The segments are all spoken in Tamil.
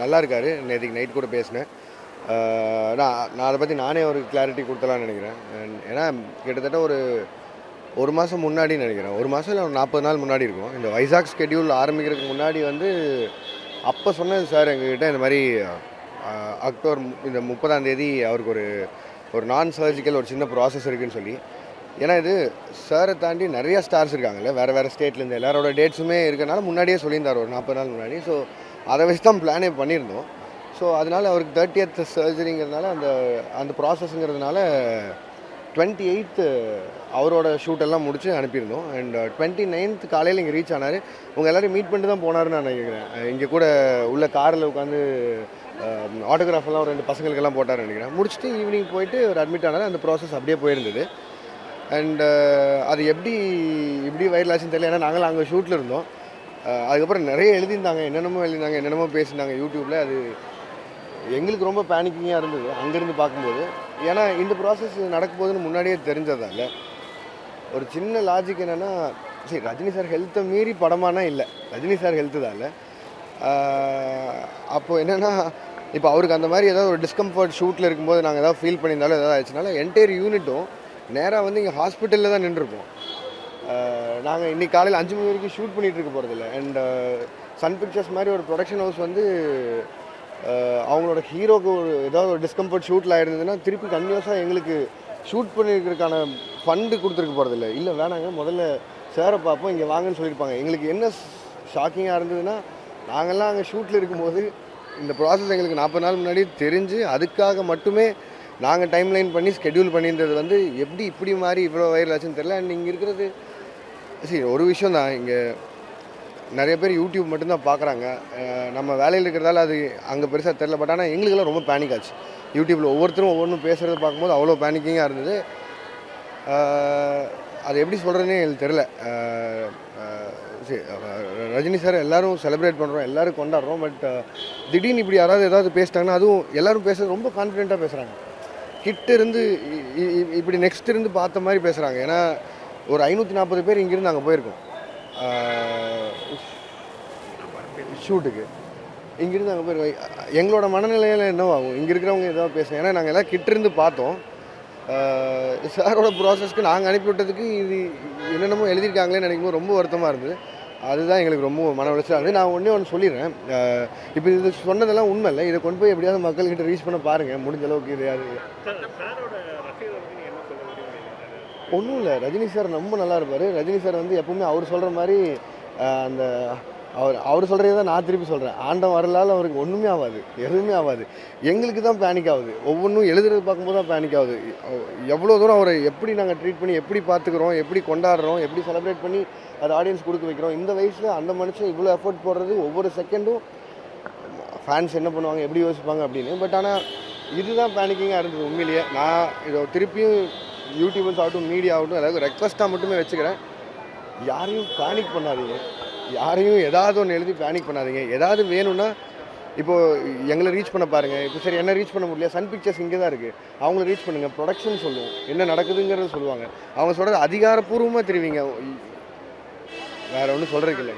நல்லா இருக்கார். நேற்றுக்கு நைட் கூட பேசினேன். நான் அதை பற்றி நானே ஒரு கிளாரிட்டி கொடுத்தலான்னு நினைக்கிறேன். ஏன்னா கிட்டத்தட்ட ஒரு மாதம் முன்னாடி நினைக்கிறேன், ஒரு மாதம் இல்லை 40 நாள் முன்னாடி இருக்கும். இந்த வைசாக் ஸ்கெடியூல் ஆரம்பிக்கிறதுக்கு முன்னாடி வந்து அப்போ சொன்னது சார் எங்ககிட்ட, இந்த மாதிரி அக்டோபர் இந்த 30ஆம் தேதி அவருக்கு ஒரு நான் சர்ஜிக்கல் ஒரு சின்ன ப்ராசஸ் இருக்குதுன்னு சொல்லி. ஏன்னா இது சாரை தாண்டி நிறையா ஸ்டார்ஸ் இருக்காங்கல்ல, வேறு ஸ்டேட்லேருந்து எல்லாரோட டேட்ஸுமே இருக்கனால முன்னாடியே சொல்லியிருந்தார் ஒரு 40 நாள் முன்னாடி. ஸோ அதை வச்சு தான் பிளானே பண்ணியிருந்தோம். ஸோ அதனால் அவருக்கு 30th சர்ஜரிங்கிறதுனால அந்த ப்ராசஸ்ங்கிறதுனால 28th அவரோட ஷூட்டெல்லாம் முடிச்சு அனுப்பியிருந்தோம். அண்ட் 29th காலையில் இங்கே ரீச் ஆனார். உங்கள் எல்லோரும் மீட் பண்ணிட்டு தான் போனார்னு நான் நினைக்கிறேன். இங்கே கூட உள்ள காரில் உட்காந்து ஆட்டோகிராஃபெல்லாம் 2 பசங்களுக்கெல்லாம் போட்டார்னு நினைக்கிறேன். முடிச்சுட்டு ஈவினிங் போயிட்டு ஒரு அட்மிட் ஆனார். அந்த ப்ராசஸ் அப்படியே போயிருந்தது. அண்டு அது இப்படி வைரல் ஆச்சுன்னு தெரியல. ஏன்னா நாங்களும் அங்கே ஷூட்டில் இருந்தோம். அதுக்கப்புறம் நிறைய எழுதியிருந்தாங்க, என்னென்னமோ பேசியிருந்தாங்க யூடியூப்பில். அது எங்களுக்கு ரொம்ப பேனிக்கிங்காக இருந்தது அங்கேருந்து பார்க்கும்போது. ஏன்னா இந்த ப்ராசஸ் நடக்க போகுதுன்னு முன்னாடியே தெரிஞ்சதால் ஒரு சின்ன லாஜிக் என்னென்னா, சரி ரஜினி சார் ஹெல்த்தை மீறி படமானா இல்லை, ரஜினி சார் ஹெல்த்து தான். அப்போது என்னென்னா, இப்போ அவருக்கு அந்த மாதிரி ஏதாவது ஒரு டிஸ்கம்ஃபர்ட் ஷூட்டில் இருக்கும்போது நாங்கள் ஏதாவது ஃபீல் பண்ணியிருந்தாலும் ஏதாவது ஆயிடுச்சுனால என்டையர் யூனிட்டும் நேராக வந்து இங்கே ஹாஸ்பிட்டலில் தான் நின்றுருப்போம். நாங்கள் இன்றைக்கி காலையில் 5 மணி வரைக்கும் ஷூட் பண்ணிகிட்டு இருக்க போகிறதில்ல. அண்ட் சன் பிக்சர்ஸ் மாதிரி ஒரு ப்ரொடக்ஷன் ஹவுஸ் வந்து அவங்களோட ஹீரோக்கு ஏதாவது ஒரு டிஸ்கம்ஃபர்ட் ஷூட்டில் ஆகிருந்ததுன்னா திருப்பி கன்டினியூஸாக எங்களுக்கு ஷூட் பண்ணியிருக்கிறதுக்கான ஃபண்டு கொடுத்துருக்க போகிறதில்ல. இல்லை வேணாங்க, முதல்ல சேரை பார்ப்போம், இங்கே வாங்கன்னு சொல்லியிருப்பாங்க. எங்களுக்கு என்ன ஷாக்கிங்காக இருந்ததுன்னா, நாங்கள்லாம் அங்கே ஷூட்டில் இருக்கும்போது இந்த ப்ராசஸ் எங்களுக்கு 40 நாள் முன்னாடி தெரிஞ்சு அதுக்காக மட்டுமே நாங்கள் டைம்லைன் பண்ணி ஸ்கெடியூல் பண்ணியிருந்தது வந்து எப்படி இப்படி மாதிரி இவ்வளோ வைரல் ஆச்சுன்னு தெரியல. அண்ட் இங்கே இருக்கிறது சரி ஒரு விஷயம் தான், இங்கே நிறைய பேர் யூடியூப் மட்டும்தான் பார்க்குறாங்க. நம்ம வேலையில் இருக்கிறதால அது அங்கே பெருசாக தெரில. பட் ஆனால் எங்களுக்கெல்லாம் ரொம்ப பேனிக் ஆச்சு. யூடியூப்பில் ஒவ்வொருத்தரும் ஒவ்வொன்றும் பேசுகிறது பார்க்கும்போது அவ்வளோ பேனிக்கிங்காக இருந்தது. அது எப்படி சொல்கிறதுனே எங்களுக்கு தெரில. சரி ரஜினி சார் எல்லோரும் செலிப்ரேட் பண்ணுறோம், எல்லோரும் கொண்டாடுறோம். பட் திடீர்னு இப்படி ஏதாவது பேசிட்டாங்கன்னா, அதுவும் எல்லோரும் பேசுகிறது ரொம்ப கான்ஃபிடென்ட்டாக பேசுகிறாங்க. கிட்ட இருந்து இப்படி நெக்ஸ்ட் இருந்து பார்த்த மாதிரி பேசுகிறாங்க. ஏன்னா ஒரு 540 பேர் இங்கேருந்து நாங்கள் போயிருக்கோம் ஷூட்டுக்கு. இங்கேருந்து நாங்கள் போயிருக்கோம். எங்களோட மனநிலையில் என்னவாகும் இங்கே இருக்கிறவங்க ஏதாவது பேசுவோம். ஏன்னா நாங்கள் எல்லாம் கிட்டேருந்து பார்த்தோம். சாரோட ப்ராசஸ்க்கு நாங்கள் அனுப்பிவிட்டதுக்கு இது என்னென்னமோ எழுதியிருக்காங்களேன்னு நினைக்கும்போது ரொம்ப வருத்தமாக இருந்தது. அதுதான் எங்களுக்கு ரொம்ப மன உளைச்சலாக இருந்தது. நான் ஒன்று சொல்லிடுறேன். இப்போ இது சொன்னதெல்லாம் உண்மை இல்லை. இதை கொண்டு போய் எப்படியாவது மக்கள்கிட்ட ரீச் பண்ண பாருங்கள் முடிஞ்ச அளவுக்கு. இது யாரு ஒன்றும் இல்லை, ரஜினி சார் ரொம்ப நல்லா இருப்பார். ரஜினி சார் வந்து எப்பவுமே அவர் சொல்கிற மாதிரி அந்த அவர் சொல்கிறதே தான் நான் திருப்பி சொல்கிறேன். ஆண்டம் வரலால் அவருக்கு ஒன்றுமே ஆகாது, எதுவுமே ஆகாது. எங்களுக்கு தான் பேனிக் ஆகுது. ஒவ்வொன்றும் எழுதுறது பார்க்கும்போது தான் பேனிக் ஆகுது. எவ்வளோ தூரம் அவரை எப்படி நாங்கள் ட்ரீட் பண்ணி எப்படி பார்த்துக்குறோம், எப்படி கொண்டாடுறோம், எப்படி செலிப்ரேட் பண்ணி அது ஆடியன்ஸ் கொடுக்க வைக்கிறோம். இந்த வயசில் அந்த மனுஷன் இவ்வளோ எஃபர்ட் போடுறது, ஒவ்வொரு செகண்டும் ஃபேன்ஸ் என்ன பண்ணுவாங்க, எப்படி யோசிப்பாங்க அப்படின்னு. பட் ஆனால் இதுதான் பேனிக்கிங்காக இருந்தது உண்மையிலேயே. நான் இதை திருப்பியும் யூடியூபர்ஸ் ஆகட்டும், மீடியா ஆகட்டும், எல்லாருக்கும் ரெக்வஸ்ட்டாக மட்டுமே வச்சுக்கிறேன். யாரையும் பேனிக் பண்ணாதீங்க, யாரையும் ஏதாவது ஒன்று எழுதி பேனிக் பண்ணாதீங்க. ஏதாவது வேணும்னா இப்போது எங்களை ரீச் பண்ண பாருங்கள். இப்போ சரி என்ன ரீச் பண்ண முடியல, சன் பிக்சர்ஸ் இங்கே தான் இருக்குது, அவங்கள ரீச் பண்ணுங்கள். ப்ரொடக்ஷன் சொல்லுவோம், என்ன நடக்குதுங்கிறது சொல்லுவாங்க. அவங்க சொல்கிறது அதிகாரப்பூர்வமாக தெரிவிங்க. வேறு ஒன்றும் சொல்கிறதுக்கு இல்லை.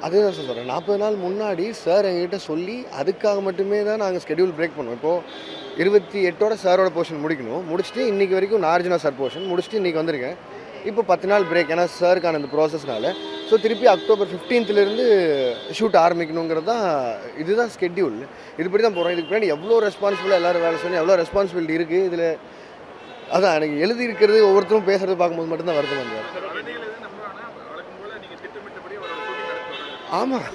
அதுதான் சொல்கிறேன். 40 நாள் முன்னாடி சார் எங்ககிட்ட சொல்லி அதுக்காக மட்டுமே தான் நாங்கள் ஸ்கெடியூல் பிரேக் பண்ணுவோம். இப்போது 28ஓட சாரோட போர்ஷன் முடிக்கணும். முடிச்சுட்டு இன்றைக்கி வரைக்கும் நார்ஜினா சார் போர்ஷன் முடிச்சுட்டு இன்றைக்கி வந்திருக்கேன். இப்போ 10 நாள் பிரேக், ஏன்னா சாருக்கான இந்த ப்ராசஸ்னால. ஸோ திருப்பி அக்டோபர் 15லேருந்து ஷூட் ஆரம்பிக்கணுங்கிறது தான், இதுதான் ஸ்கெட்யூல். இதுபடி தான் போகிறோம். இதுக்கு பின்னாடி எவ்வளோ ரெஸ்பான்சிபிளாக எல்லோரும் வேலை சொல்லி எவ்வளோ ரெஸ்பான்சிபிலிட்டி இருக்குது இதில். அதான் எனக்கு எழுதி இருக்கிறது ஒவ்வொருத்தரும் பேசுகிறது பார்க்கும்போது மட்டும்தான் வருத்தம் வந்தார். ஆமாம்.